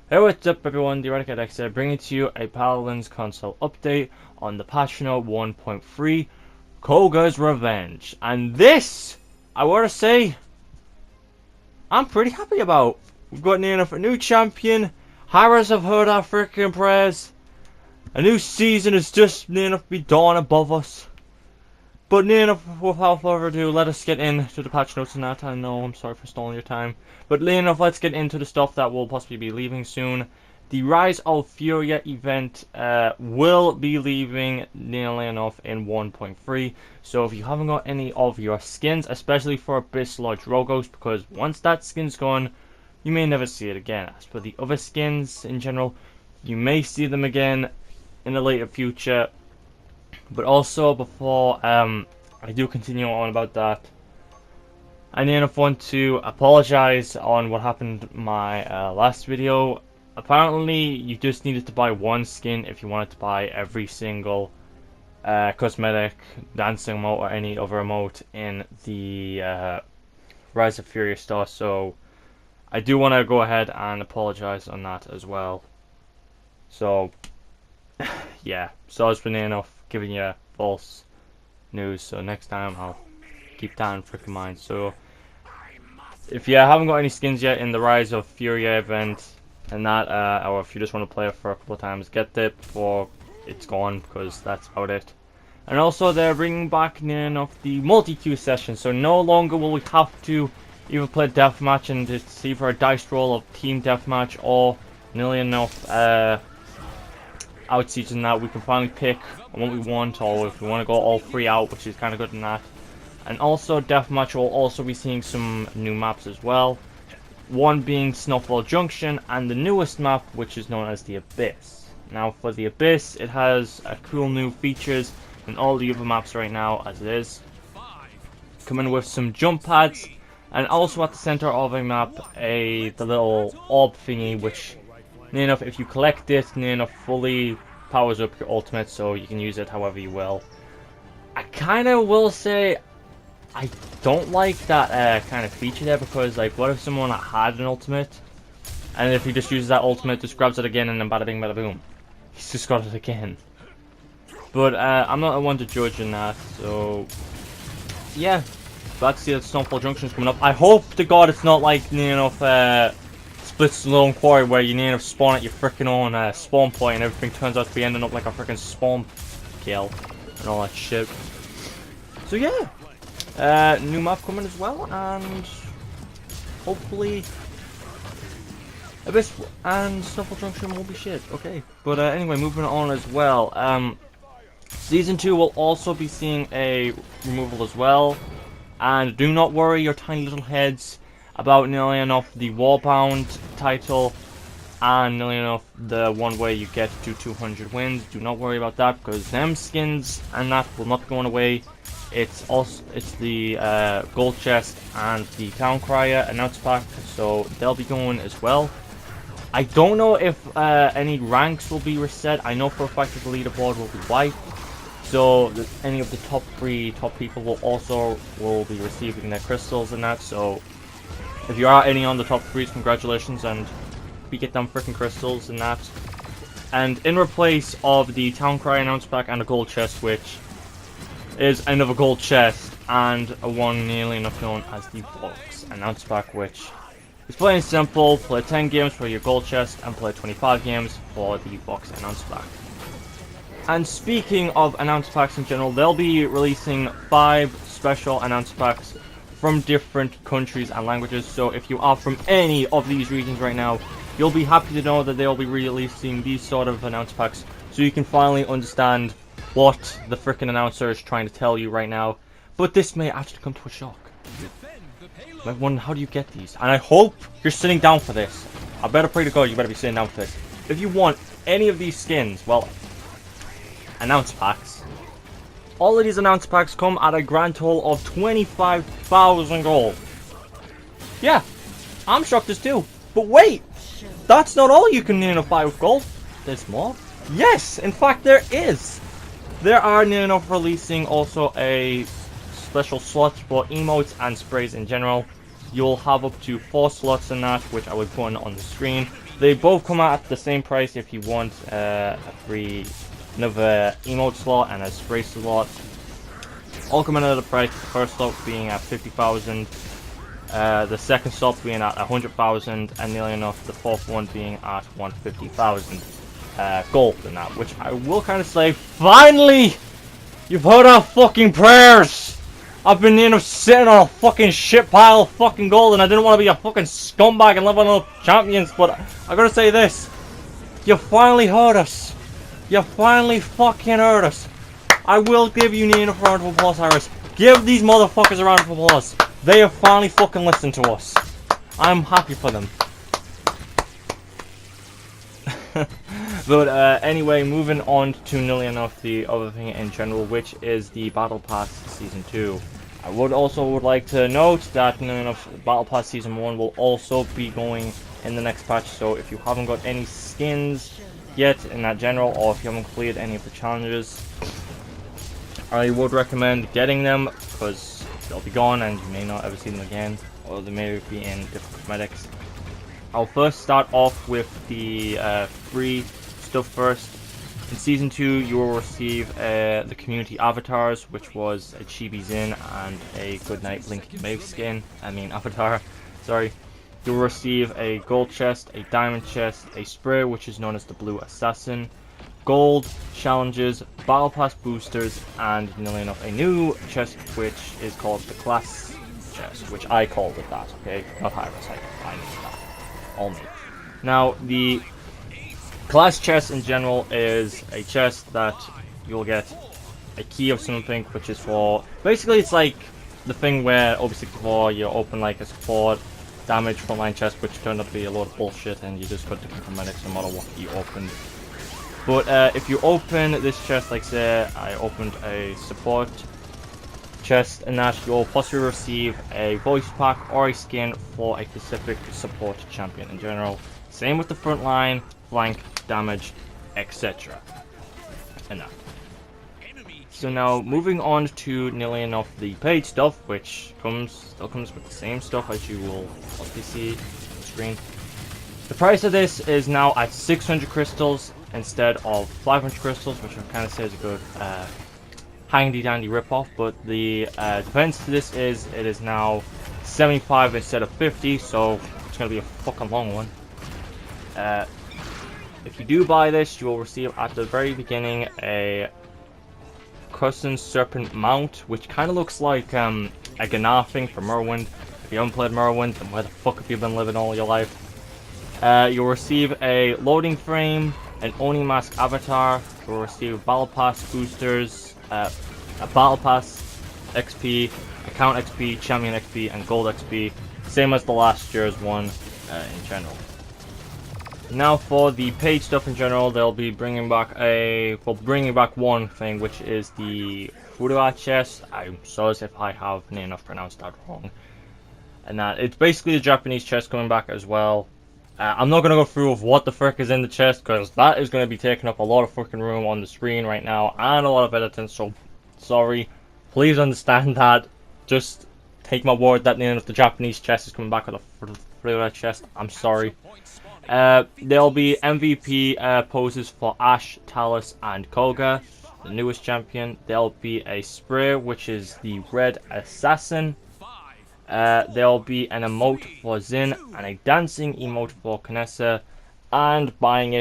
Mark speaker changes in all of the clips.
Speaker 1: Hey, what's up everyone, the Eradicatex here, bringing to you a Paladins Console update on the patch note 1.3, Koga's Revenge. And this, I want to say, I'm pretty happy about. We've got near enough a new champion, Harris have heard our freaking prayers, a new season is just near enough to be dawn above us. But near enough, without further ado, let us get into the patch notes and that. I know, I'm sorry for stalling your time. But near enough, let's get into the stuff that will possibly be leaving soon. The Rise of Furia event will be leaving nearly enough in 1.3. So if you haven't got any of your skins, especially for Abyss Lodge Rogos, because once that skin's gone, you may never see it again. As for the other skins in general, you may see them again in the later future. But also, before I do continue on about that, I need enough want to apologize on what happened in my last video. Apparently, you just needed to buy one skin if you wanted to buy every single cosmetic, dancing emote, or any other emote in the Rise of Furia store. So, I do want to go ahead and apologize on that as well. So, yeah, so it's been enough giving you false news, so next time I'll keep that in freaking mind. So if you haven't got any skins yet in the Rise of Furia event and that, or if you just want to play it for a couple of times, get it before it's gone, because that's about it. And also they're bringing back near enough the multi-queue session, so no longer will we have to either play deathmatch and it's either a dice roll of team deathmatch or nearly enough out season that we can finally pick what we want, or if we want to go all three out, which is kind of good in that. And also deathmatch will also be seeing some new maps as well, one being Snowfall Junction and the newest map, which is known as the Abyss. Now for the Abyss, it has cool new features than all the other maps right now as it is, coming with some jump pads, and also at the center of a map the little orb thingy, which near enough, if you collect it, near enough fully powers up your ultimate, so you can use it however you will. I kind of will say I don't like that kind of feature there, because like, what if someone had an ultimate, and if he just uses that ultimate, just grabs it again, and then bada bing bada boom, he's just got it again. But I'm not the one to judge in that, so yeah. Glad to see that Snowfall Junction is coming up. I hope to God it's not like near enough Splits Lone Quarry, where you need to spawn at your freaking own spawn point and everything turns out to be ending up like a freaking spawn kill and all that shit. So yeah, new map coming as well, and hopefully Abyss and Snowfall Junction will be shit. Okay, but anyway, moving on as well. Season 2 will also be seeing a removal as well, and do not worry your tiny little heads about nearly enough the Warbound title and nearly enough the one where you get to 200 wins. Do not worry about that, because them skins and that will not be going away. It's the gold chest and the town crier announce pack, so they'll be going as well. I don't know if any ranks will be reset. I know for a fact that the leaderboard will be wiped, so any of the top people will be receiving their crystals and that. So if you are any on the top 3s, congratulations, and we get them freaking crystals and that. And in replace of the Town Cry announce pack and a gold chest, which is another gold chest, and a one nearly enough known as the Vox announce pack, which is plain and simple: play 10 games for your gold chest and play 25 games for the Vox announce pack. And speaking of announce packs in general, they'll be releasing 5 special announce packs from different countries and languages. So if you are from any of these regions right now, you'll be happy to know that they'll be releasing these sort of announce packs, so you can finally understand what the frickin' announcer is trying to tell you right now. But this may actually come to a shock. You might wonder, how do you get these? And I hope you're sitting down for this. I better pray to God you better be sitting down for this. If you want any of these skins, well, announce packs. All of these announce packs come at a grand total of 25,000 gold. Yeah, I'm shocked as too. But wait, that's not all you can buy with gold. There's more. Yes, in fact there is. There are near enough releasing also a special slot for emotes and sprays in general. you'll have up to 4 slots in that, which I will put on the screen. They both come out at the same price if you want another emote slot and a spray slot. All come in at a price, the first slot being at 50,000, the second slot being at 100,000, and nearly enough the fourth one being at 150,000 gold in that, which I will kind of say, finally! You've heard our fucking prayers! I've been sitting on a fucking shit pile of fucking gold, and I didn't want to be a fucking scumbag and live on the champions, but I gotta say this. You finally heard us. You finally fucking heard us. I will give you a round of applause, Harris. Give these motherfuckers a round of applause. They have finally fucking listened to us. I'm happy for them. But anyway, moving on to nearly enough the other thing in general, which is the Battle Pass Season 2. I would like to note that nearly enough Battle Pass Season 1 will also be going in the next patch, so if you haven't got any skins yet in that general, or if you haven't completed any of the challenges, I would recommend getting them, because they'll be gone and you may not ever see them again, or they may be in different cosmetics. I'll first start off with the free stuff first. In Season 2, you will receive the community avatars, which was a Chibi Zin and a Goodnight Link Mave skin. Avatar. Sorry. You'll receive a gold chest, a diamond chest, a spray, which is known as the Blue Assassin, gold challenges, battle pass boosters, and nearly enough a new chest, which is called the class chest, which I called it that. Okay, not Iris. I named that. All me. Now the class chest in general is a chest that you'll get a key of something, which is for, basically it's like the thing where OB64 you open like a support damage frontline chest, which turned out to be a lot of bullshit and you just got different cosmetics no matter what you opened. But if you open this chest, like say I opened a support chest, and that you'll possibly receive a voice pack or a skin for a specific support champion in general. Same with the front line, flank, damage, etc. And that. So now moving on to nearly enough the paid stuff, which still comes with the same stuff as you will obviously see on the screen. The price of this is now at 600 crystals instead of 500 crystals, which I kind of say is a good handy dandy ripoff, but the defense to this is it is now 75 instead of 50, so it's going to be a fucking long one. If you do buy this, you will receive at the very beginning a custom serpent mount, which kind of looks like a Gnar thing for Morrowind. If you haven't played Morrowind, then where the fuck have you been living all your life? You'll receive a loading frame, an Oni Mask avatar, you'll receive battle pass boosters, a battle pass XP, account XP, champion XP, and gold XP, same as the last year's one in general. Now for the paid stuff in general, they'll be bringing back one thing, which is the Furua chest. I'm sorry if I have near enough pronounced that wrong. And that it's basically a Japanese chest coming back as well. I'm not going to go through of what the frick is in the chest, because that is going to be taking up a lot of freaking room on the screen right now, and a lot of editing, so sorry. Please understand that. Just take my word that the Japanese chest is coming back with a Furua chest. I'm sorry. There'll be MVP poses for Ashe, Talus, and Koga, the newest champion. There'll be a spray, which is the Red Assassin. There'll be an emote for Zin and a dancing emote for Kinessa, and buying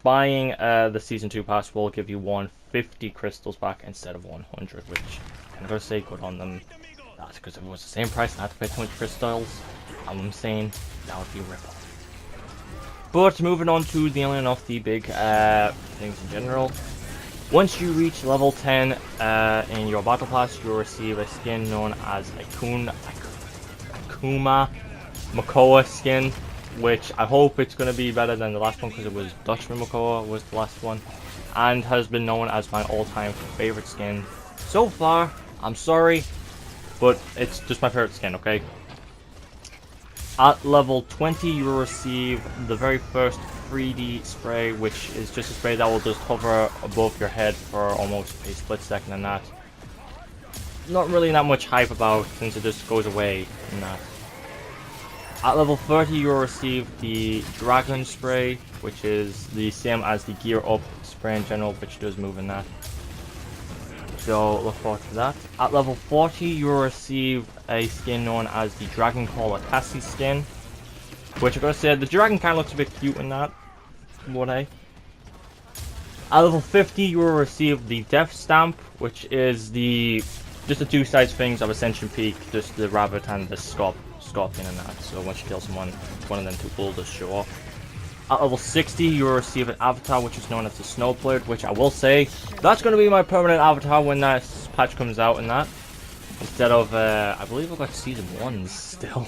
Speaker 1: the Season 2 pass will give you 150 crystals back instead of 100, which I'm gonna say good on them. That's because if it was the same price and I had to pay 20 crystals, I'm saying that would be a rip-off. But moving on to dealing off the big things in general. Once you reach level 10 in your battle pass, you'll receive a skin known as a Kuma Makoa skin, which I hope it's going to be better than the last one, because it was Dutchman Makoa was the last one, and has been known as my all-time favorite skin so far. I'm sorry, but it's just my favorite skin, okay? At level 20, you will receive the very first 3D spray, which is just a spray that will just hover above your head for almost a split second, and that not really that much hype about, since it just goes away and that. At level 30, you'll receive the Dragon Spray, which is the same as the Gear Up spray in general, which does move in that. So look forward to that. At level 40, you'll receive a skin known as the Dragon Caller Cassie skin, which I gotta say, the dragon kind of looks a bit cute in that. What I? At level 50, you will receive the Death Stamp, which is just the two sides things of Ascension Peak, just the rabbit and the scorpion in that. So once you kill someone, one of them two will just show off. At level 60, you will receive an avatar which is known as the Snowblade, which I will say, that's going to be my permanent avatar when that patch comes out and that. Instead of, I believe I've got Season 1 still.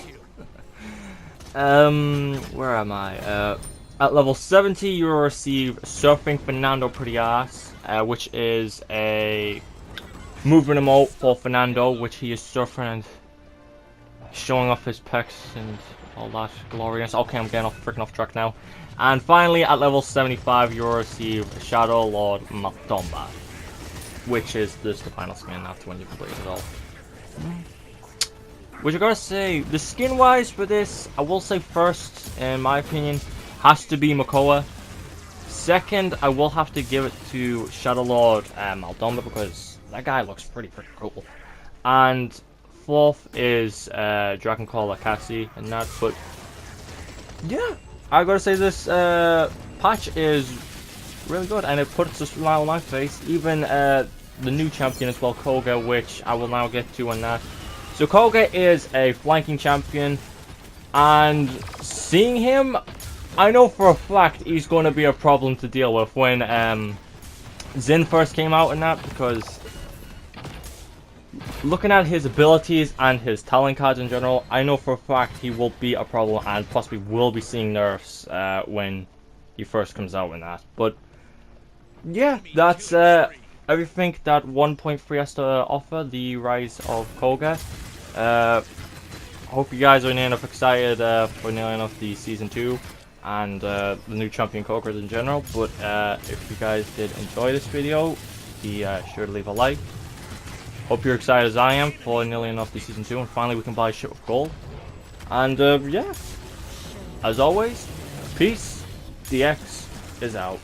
Speaker 1: Where am I? At level 70, you will receive Surfing Fernando Pretty Ass, which is a movement emote for Fernando, which he is surfing and showing off his pecs and all that glorious. Okay, I'm getting freaking off track now. And finally, at level 75, you'll receive Shadow Lord Matomba, which is just the final skin after when you complete it all. Which I gotta say, the skin wise for this, I will say first, in my opinion, has to be Makoa. Second, I will have to give it to Shadow Lord Maldonba, because that guy looks pretty cool. And fourth is Dragon Caller Cassie and that. But yeah, I gotta say this patch is really good, and it puts a smile on my face. Even the new champion as well, Koga, which I will now get to on that. So Koga is a flanking champion, and seeing him, I know for a fact he's going to be a problem to deal with when Zin first came out in that, because looking at his abilities and his talent cards in general, I know for a fact he will be a problem and possibly will be seeing nerfs when he first comes out in that. But yeah, that's everything that 1.3 has to offer, the rise of Koga. Hope you guys are near enough excited for nearly enough the Season 2 and the new champion Koga in general. But if you guys did enjoy this video, be sure to leave a like. Hope you're excited as I am for nearly enough the Season 2, and finally we can buy shit with gold. And yeah, as always, peace, DX is out.